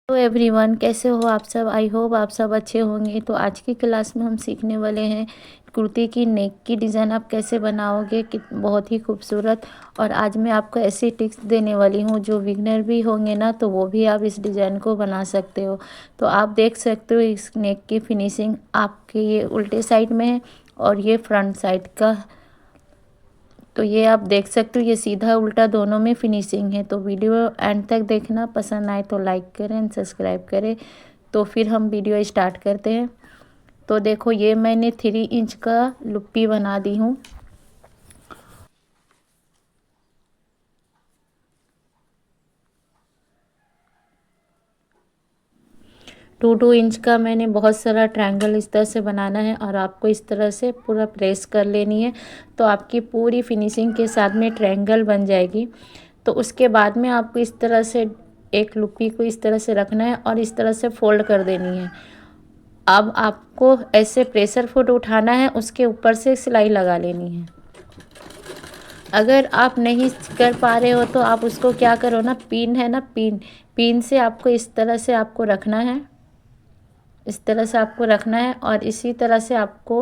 Hello everyone, कैसे हो आप सब। आई होप आप सब अच्छे होंगे। तो आज की क्लास में हम सीखने वाले हैं कुर्ती की नेक की डिज़ाइन आप कैसे बनाओगे कि बहुत ही खूबसूरत। और आज मैं आपको ऐसी टिप्स देने वाली हूँ जो बिगनर भी होंगे ना तो वो भी आप इस डिज़ाइन को बना सकते हो। तो आप देख सकते हो इस नेक की फिनिशिंग आपके ये उल्टे साइड में है और ये फ्रंट साइड का। तो ये आप देख सकते हो ये सीधा उल्टा दोनों में फिनिशिंग है। तो वीडियो एंड तक देखना, पसंद आए तो लाइक करें एंड सब्सक्राइब करें। तो फिर हम वीडियो स्टार्ट करते हैं। तो देखो ये मैंने 3 इंच का लुप्पी बना दी हूँ। 2-2 इंच का मैंने बहुत सारा ट्रायंगल इस तरह से बनाना है और आपको इस तरह से पूरा प्रेस कर लेनी है। तो आपकी पूरी फिनिशिंग के साथ में ट्रायंगल बन जाएगी। तो उसके बाद में आपको इस तरह से एक लुप्पी को इस तरह से रखना है और इस तरह से फोल्ड कर देनी है। अब आपको ऐसे प्रेशर फुट उठाना है, उसके ऊपर से सिलाई लगा लेनी है। अगर आप नहीं कर पा रहे हो तो आप उसको क्या करो ना, पिन है ना, पिन से आपको इस तरह से आपको रखना है। इस तरह से आपको रखना है और इसी तरह से आपको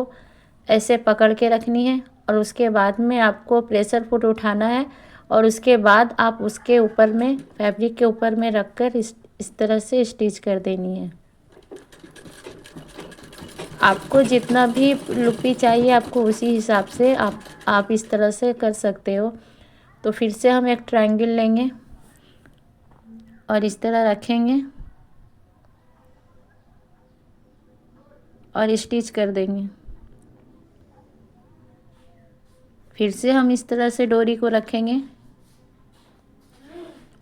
ऐसे पकड़ के रखनी है। और उसके बाद में आपको प्रेशर फुट उठाना है और उसके बाद आप उसके ऊपर में फैब्रिक के ऊपर में रख कर इस तरह से स्टिच कर देनी है। आपको जितना भी लुप्पी चाहिए आपको उसी हिसाब से आप इस तरह से कर सकते हो। तो फिर से हम एक ट्रायंगल लेंगे और इस तरह रखेंगे और स्टिच कर देंगे। फिर से हम इस तरह से डोरी को रखेंगे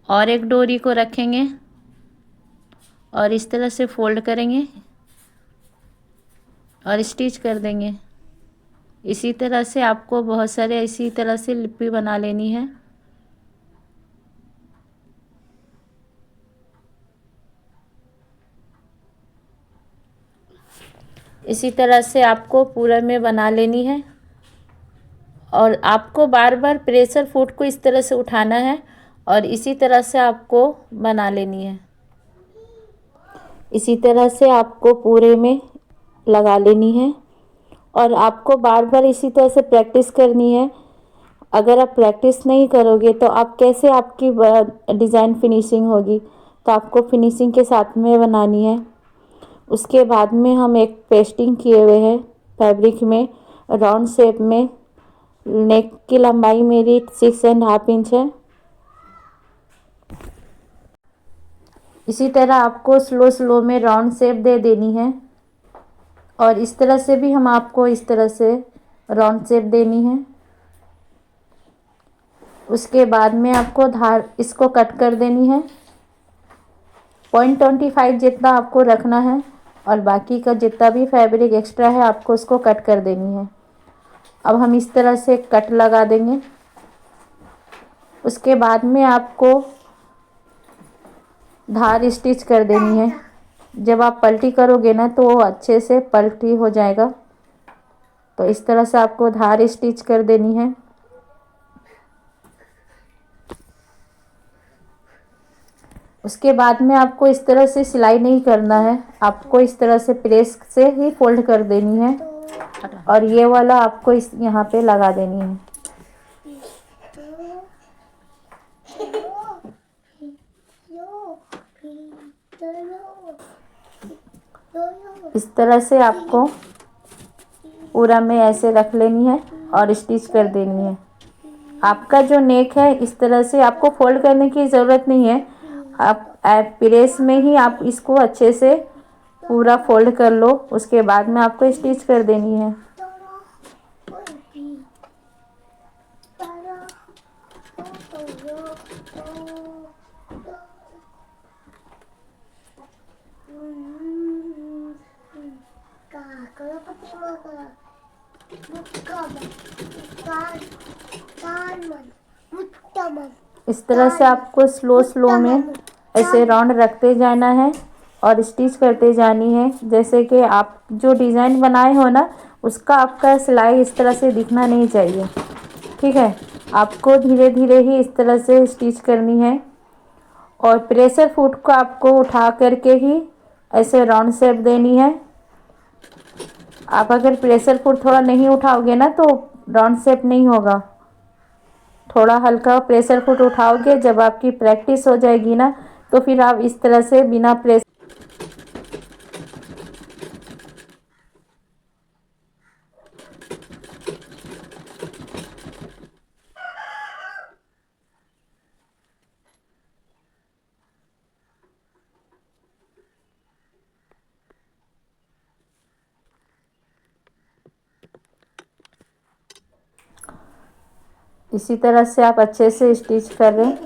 और एक डोरी को रखेंगे और इस तरह से फोल्ड करेंगे और स्टिच कर देंगे। इसी तरह से आपको बहुत सारे इसी तरह से लिप्पी बना लेनी है। इसी तरह से आपको पूरा में बना लेनी है और आपको बार बार प्रेशर फुट को इस तरह से उठाना है और इसी तरह से आपको बना लेनी है। इसी तरह से आपको पूरे में लगा लेनी है और आपको बार बार इसी तरह से प्रैक्टिस करनी है। अगर आप प्रैक्टिस नहीं करोगे तो आप कैसे आपकी डिज़ाइन फिनिशिंग होगी। तो आपको फिनिशिंग के साथ में बनानी है। उसके बाद में हम एक पेस्टिंग किए हुए हैं फैब्रिक में राउंड शेप में। नेक की लंबाई मेरी 6.5 इंच है। इसी तरह आपको स्लो स्लो में राउंड शेप दे देनी है और इस तरह से भी हम आपको इस तरह से राउंड शेप देनी है। उसके बाद में आपको धार इसको कट कर देनी है। 0.25 जितना आपको रखना है और बाकी का जितना भी फैब्रिक एक्स्ट्रा है आपको उसको कट कर देनी है। अब हम इस तरह से कट लगा देंगे। उसके बाद में आपको धार स्टिच कर देनी है। जब आप पलटी करोगे ना तो वो अच्छे से पलटी हो जाएगा। तो इस तरह से आपको धार स्टिच कर देनी है। उसके बाद में आपको इस तरह से सिलाई नहीं करना है, आपको इस तरह से प्रेस से ही फोल्ड कर देनी है और ये वाला आपको इस यहाँ पे लगा देनी है। इस तरह से आपको पूरा में ऐसे रख लेनी है और स्टिच कर देनी है। आपका जो नेक है इस तरह से आपको फोल्ड करने की ज़रूरत नहीं है। आप प्रेस में ही आप इसको अच्छे से पूरा फोल्ड कर लो। उसके बाद में आपको स्टिच कर देनी है। इस तरह से आपको स्लो स्लो में ऐसे राउंड रखते जाना है और स्टिच करते जानी है। जैसे कि आप जो डिज़ाइन बनाए हो ना उसका आपका सिलाई इस तरह से दिखना नहीं चाहिए। ठीक है, आपको धीरे धीरे ही इस तरह से स्टिच करनी है और प्रेशर फुट को आपको उठा करके ही ऐसे राउंड शेप देनी है। आप अगर प्रेशर फुट थोड़ा नहीं उठाओगे ना तो राउंड शेप नहीं होगा। थोड़ा हल्का प्रेशर फुट उठाओगे, जब आपकी प्रैक्टिस हो जाएगी ना तो फिर आप इस तरह से बिना प्रेस इसी तरह से आप अच्छे से स्टिच कर लें।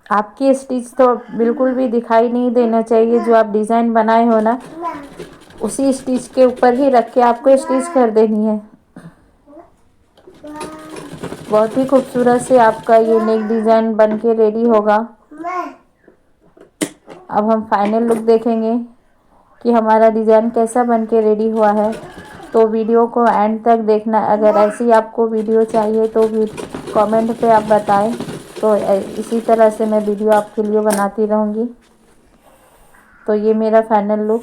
आपकी स्टिच तो बिल्कुल भी दिखाई नहीं देना चाहिए। जो आप डिज़ाइन बनाए हो ना उसी स्टिच के ऊपर ही रख के आपको स्टिच कर देनी है। बहुत ही खूबसूरत से आपका ये नेक डिज़ाइन बन के रेडी होगा। अब हम फाइनल लुक देखेंगे कि हमारा डिज़ाइन कैसा बन के रेडी हुआ है। तो वीडियो को एंड तक देखना। अगर ऐसी आपको वीडियो चाहिए तो भी कमेंट पे आप बताएं, तो इसी तरह से मैं वीडियो आपके लिए बनाती रहूँगी। तो ये मेरा फाइनल लुक